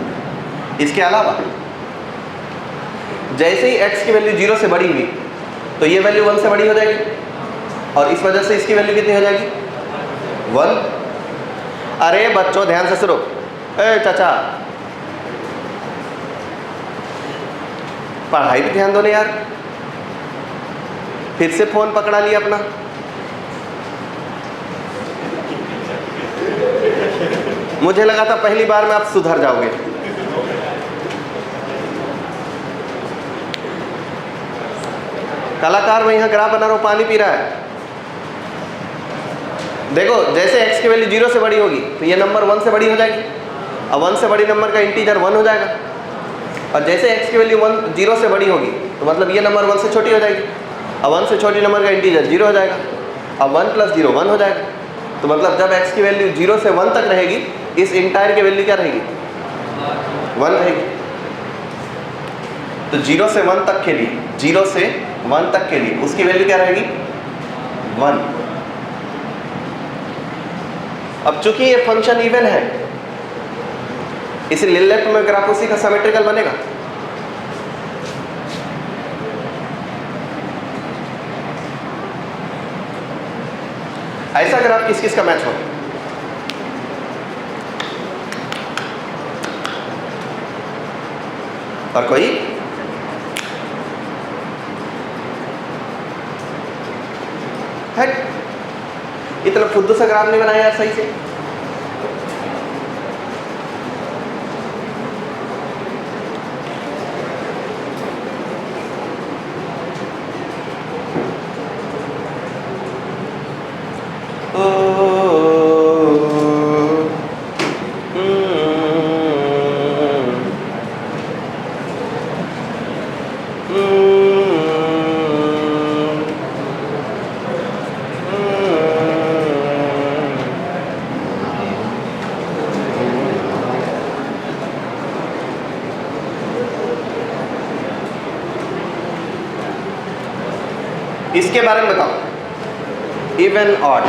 इसके अलावा जैसे ही x की वैल्यू 0 से बड़ी हुई तो ये वैल्यू 1 से बड़ी हो जाएगी, और इस वजह से इसकी वैल्यू कितनी हो जाएगी? 1। अरे बच्चों ध्यान से सुनो, ए चाचा पढ़ाई पे ध्यान दो ना यार। फिर से फोन पकड़ा लिया अपना। मुझे लगा था पहली बार में आप सुधर जाओगे। कलाकार में यहाँ ग्राफ बना रहा हूँ, पानी पी रहा है। देखो, जैसे x की वैल्यू 0 से बड़ी होगी तो ये नंबर 1 से बड़ी हो जाएगी, और 1 से बड़ी नंबर का इंटीजर 1 हो जाएगा। और जैसे x की वैल्यू 0 से बड़ी होगी तो मतलब ये नंबर 1 से छोटी हो जाएगी, और 1 से छोटी नंबर का इंटीजर 0 हो जाएगा। अब 1 + 0 1 हो जाएगा। तो मतलब जब x की वैल्यू 0 से 1 तक रहेगी, इस इंटायर की वैल्यू क्या रहेगी? 1 रहेगी। तो 0 से 1 तक के लिए, 0 से 1 तक के लिए उसकी वैल्यू क्या रहेगी? 1। अब चूंकि ये फंक्शन इवन है, इसलिए लेफ्ट में ग्राफ उसी का सिमेट्रिकल बनेगा। ऐसा ग्राफ किस किस का मैच हो? और कोई? है इतना फुद्दू सा ग्राफ नहीं बनाया यार सही से। इसके बारे में बताओ, इवन ऑड।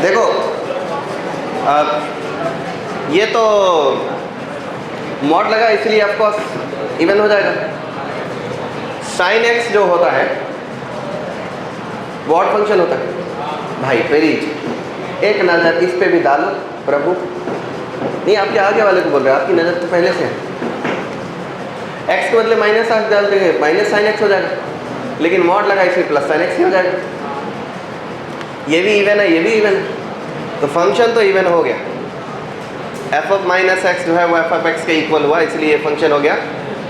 देखो अब ये तो मॉड लगा इसलिए ऑफकोर्स इवन हो जाएगा। साइन एक्स जो होता है व्हाट फंक्शन होता है भाई, वेरी इजी। एक नज़र इस पे भी डालो प्रभु। नहीं, आपके आगे वाले को बोल रहे हैं, आपकी नज़र तो पहले से है। एक्स के बदले माइनस एक्स डाल देंगे, माइनस साइन एक्स हो जाएगा, लेकिन मॉड लगा इसलिए प्लस साइन एक्स ही हो जाएगा। ये भी इवन है, ये भी इवन है, तो फंक्शन तो इवन हो गया। एफ ऑफ माइनस एक्स जो है वो एफ ऑफ एक्स के इक्वल हुआ, इसलिए ये फंक्शन हो गया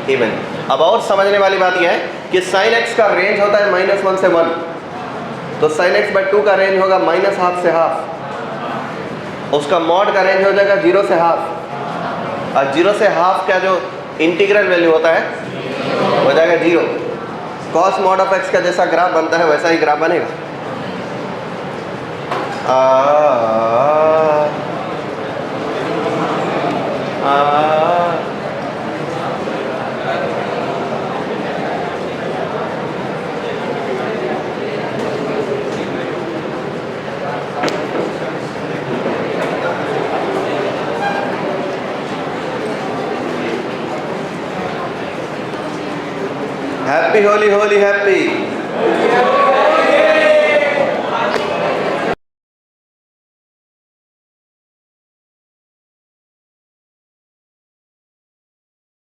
इवन। अब और समझने वाली बात यह है कि साइन एक्स का रेंज होता है -1 से 1, तो साइन एक्स बाई 2 का रेंज होगा -½ से ½ उसका मॉड का रेंज हो जाएगा 0 से ½ और 0 से ½ का जो इंटीग्रल वैल्यू होता है हो जाएगा 0। कॉस मॉड ऑफ एक्स का जैसा ग्राफ बनता है वैसा ही ग्राफ बनेगा। Happy Holi, Holi happy.